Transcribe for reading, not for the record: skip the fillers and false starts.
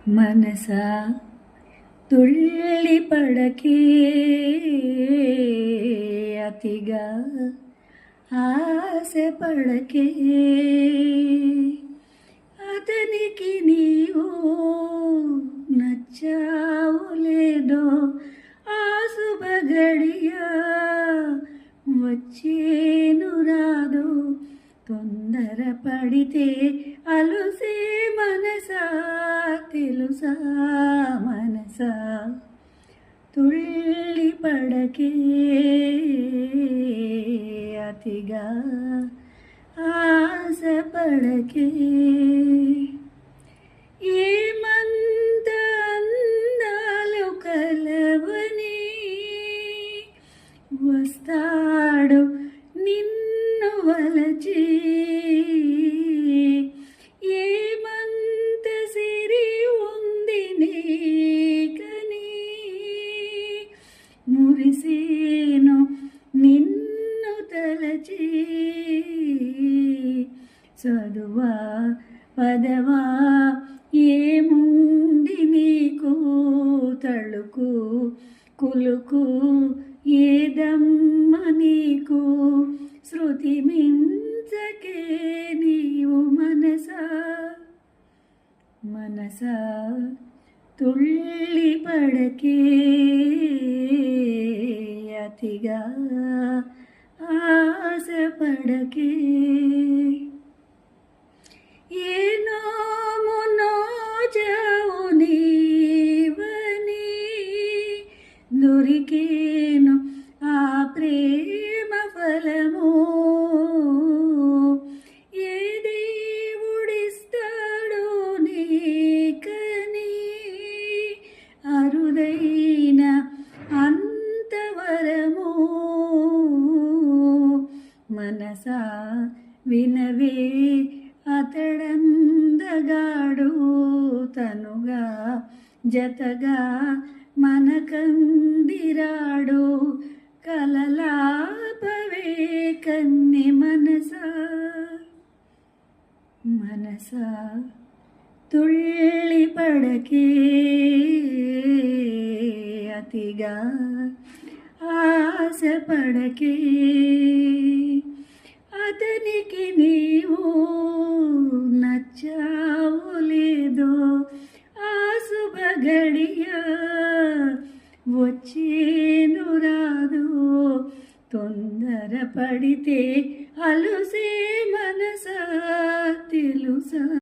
మనసా తుళ్ళి పడకే అతిగా ఆశ పడకే అతనికి నీవు నచ్చావు లేదో ఆ శుభ గడియా వచ్చేను రాదు తొందర పడితే అలుసే మనసా తెలుసా మనసా తుళ్ళి పడకే అతిగా ఆశ పడకే ఏమంత అందాలు కలవని వస్తాడు నిన్ను వలచి ఏమంత సిరి ఉంది నీకని మురిసేను నిన్ను తలచి చదువా పదవా ఏముంది నీకు తళుకు కులుకు ఏదమ్మ నీకు శృతి మించకే నీవు మనసా మనసా తుళ్ళి పడకే అతిగా ఆశ పడకే ఏ నోము నోచావు నీవని దొరికేను ఆ ప్రేమ ఫలము ఏ దేవుడిస్తాడు నీకని అరుదైన అంతవరము మనసా వినవే అతడందగాడు తనుగా జతగా మనకందిరాడు కలలాపవే కన్నె మనసా మనసా తుళ్ళి పడకే అతిగా ఆశ పడకే అతనికి నీవు నచ్చావు లేదో ఆ శుభ గడియా వచ్చేను రాదు తొందర పడితే అలుసే మనసా తెలుసా.